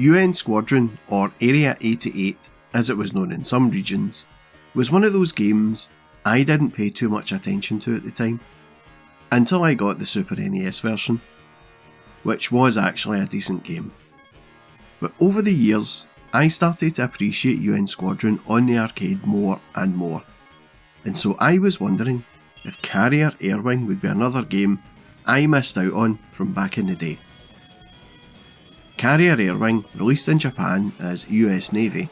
UN Squadron, or Area 88 as it was known in some regions, was one of those games I didn't pay too much attention to at the time, until I got the Super NES version, which was actually a decent game. But over the years, I started to appreciate UN Squadron on the arcade more and more, and so I was wondering if Carrier Airwing would be another game I missed out on from back in the day. Carrier Airwing, released in Japan as US Navy,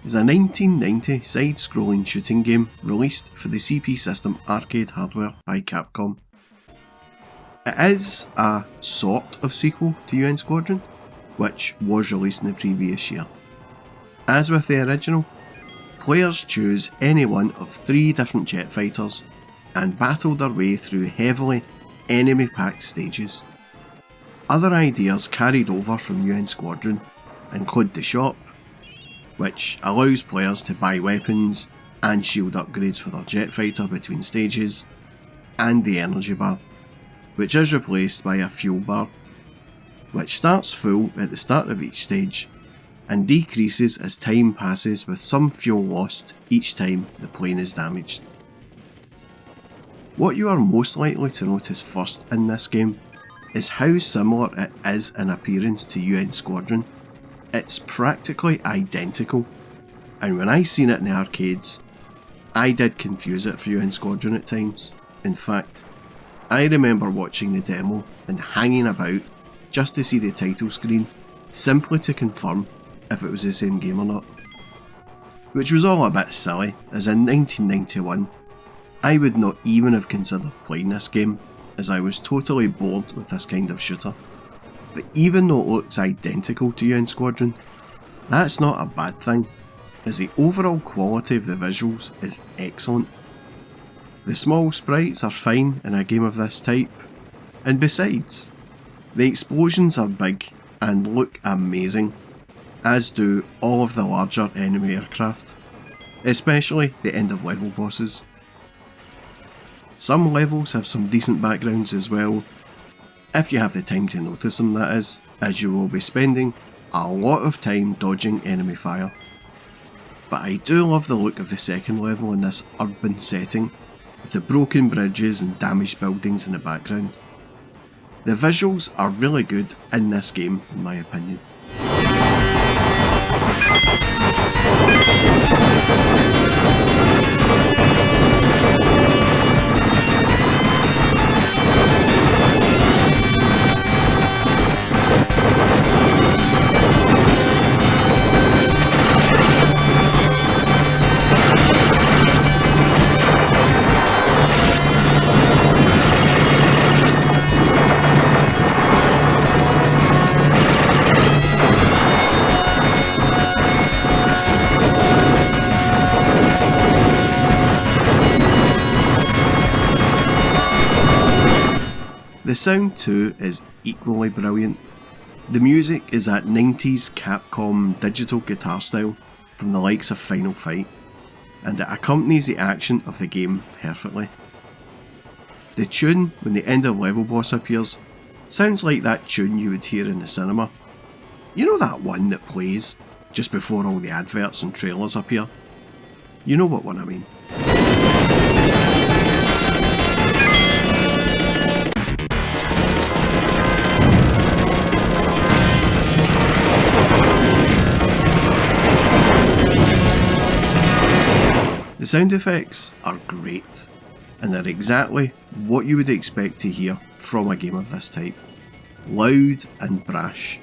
is a 1990 side-scrolling shooting game released for the CP System arcade hardware by Capcom. It is a sort of sequel to UN Squadron, which was released in the previous year. As with the original, players choose any one of 3 different jet fighters and battle their way through heavily enemy-packed stages. Other ideas carried over from UN Squadron include the shop, which allows players to buy weapons and shield upgrades for their jet fighter between stages, and the energy bar, which is replaced by a fuel bar, which starts full at the start of each stage and decreases as time passes with some fuel lost each time the plane is damaged. What you are most likely to notice first in this game is how similar it is in appearance to UN Squadron. It's practically identical, and when I seen it in the arcades, I did confuse it for UN Squadron at times. In fact, I remember watching the demo and hanging about just to see the title screen, simply to confirm if it was the same game or not. Which was all a bit silly, as in 1991, I would not even have considered playing this game, as I was totally bored with this kind of shooter. But even though it looks identical to UN Squadron, that's not a bad thing, as the overall quality of the visuals is excellent. The small sprites are fine in a game of this type, and besides, the explosions are big and look amazing, as do all of the larger enemy aircraft, especially the end of level bosses. Some levels have some decent backgrounds as well, if you have the time to notice them, that is, as you will be spending a lot of time dodging enemy fire. But I do love the look of the second level in this urban setting, with the broken bridges and damaged buildings in the background. The visuals are really good in this game, in my opinion. The sound too is equally brilliant. The music is that 90s Capcom digital guitar style from the likes of Final Fight, and it accompanies the action of the game perfectly. The tune when the end of level boss appears sounds like that tune you would hear in the cinema. You know that one that plays just before all the adverts and trailers appear? You know what one I mean. The sound effects are great, and they're exactly what you would expect to hear from a game of this type. Loud and brash.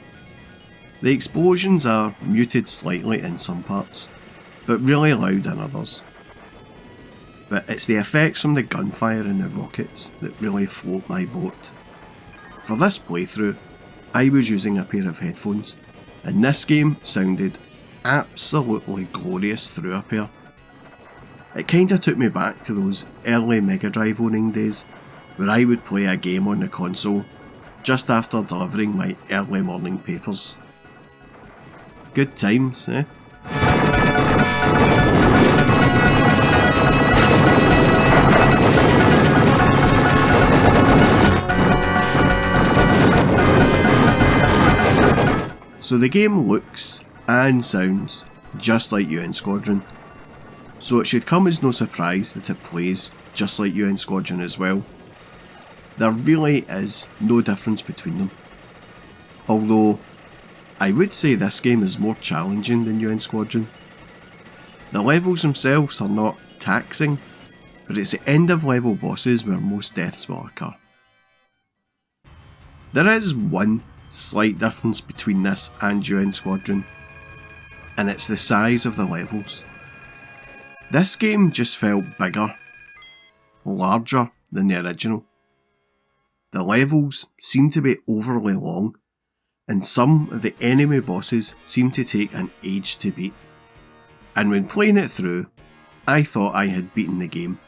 The explosions are muted slightly in some parts, but really loud in others. But it's the effects from the gunfire and the rockets that really float my boat. For this playthrough, I was using a pair of headphones, and this game sounded absolutely glorious through a pair. It kinda took me back to those early Mega Drive owning days, where I would play a game on the console just after delivering my early morning papers. Good times, eh? So the game looks and sounds just like UN Squadron, so it should come as no surprise that it plays just like UN Squadron as well. There really is no difference between them, although I would say this game is more challenging than UN Squadron. The levels themselves are not taxing, but it's the end of level bosses where most deaths will occur. There is one slight difference between this and UN Squadron, and it's the size of the levels. This game just felt bigger, larger than the original. The levels seem to be overly long, and some of the enemy bosses seem to take an age to beat. And when playing it through, I thought I had beaten the game,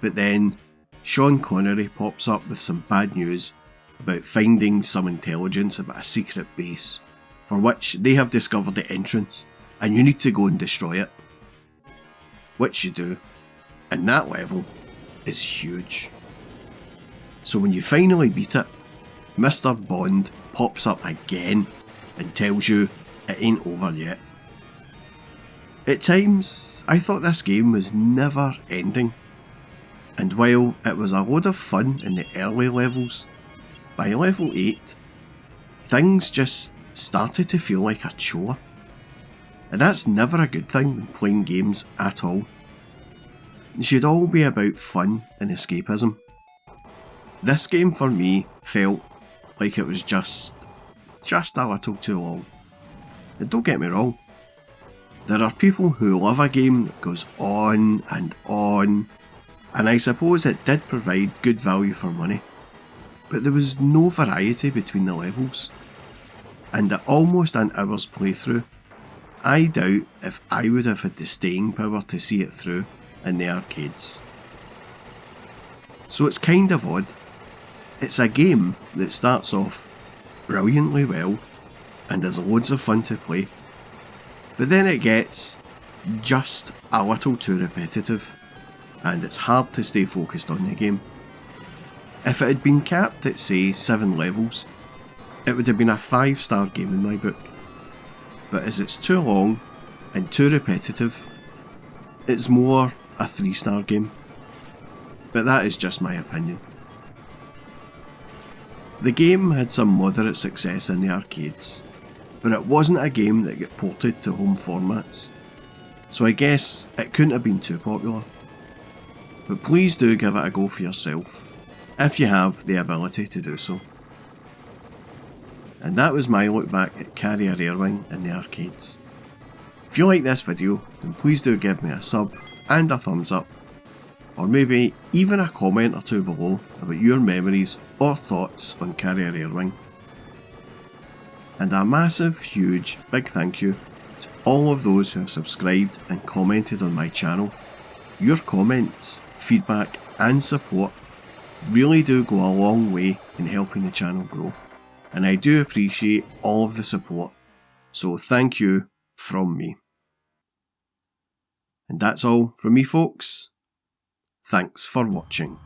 but then Sean Connery pops up with some bad news about finding some intelligence about a secret base, for which they have discovered the entrance, and you need to go and destroy it. Which you do, and that level is huge. So when you finally beat it, Mr. Bond pops up again and tells you it ain't over yet. At times, I thought this game was never ending, and while it was a load of fun in the early levels, by level 8, things just started to feel like a chore. And that's never a good thing when playing games at all. It should all be about fun and escapism. This game for me felt like it was just a little too long. And don't get me wrong, there are people who love a game that goes on, and I suppose it did provide good value for money. But there was no variety between the levels, and at almost an hour's playthrough, I doubt if I would have had the staying power to see it through in the arcades. So it's kind of odd. It's a game that starts off brilliantly well and is loads of fun to play, but then it gets just a little too repetitive, and it's hard to stay focused on the game. If it had been capped at say 7 levels, it would have been a 5-star game in my book. But as it's too long and too repetitive, it's more a 3-star game. But that is just my opinion. The game had some moderate success in the arcades, but it wasn't a game that got ported to home formats, so I guess it couldn't have been too popular. But please do give it a go for yourself, if you have the ability to do so. And that was my look back at Carrier Airwing in the arcades. If you like this video, then please do give me a sub and a thumbs up, or maybe even a comment or two below about your memories or thoughts on Carrier Airwing. And a massive, huge, big thank you to all of those who have subscribed and commented on my channel. Your comments, feedback and support really do go a long way in helping the channel grow, and I do appreciate all of the support, so thank you from me. And that's all from me folks. Thanks for watching.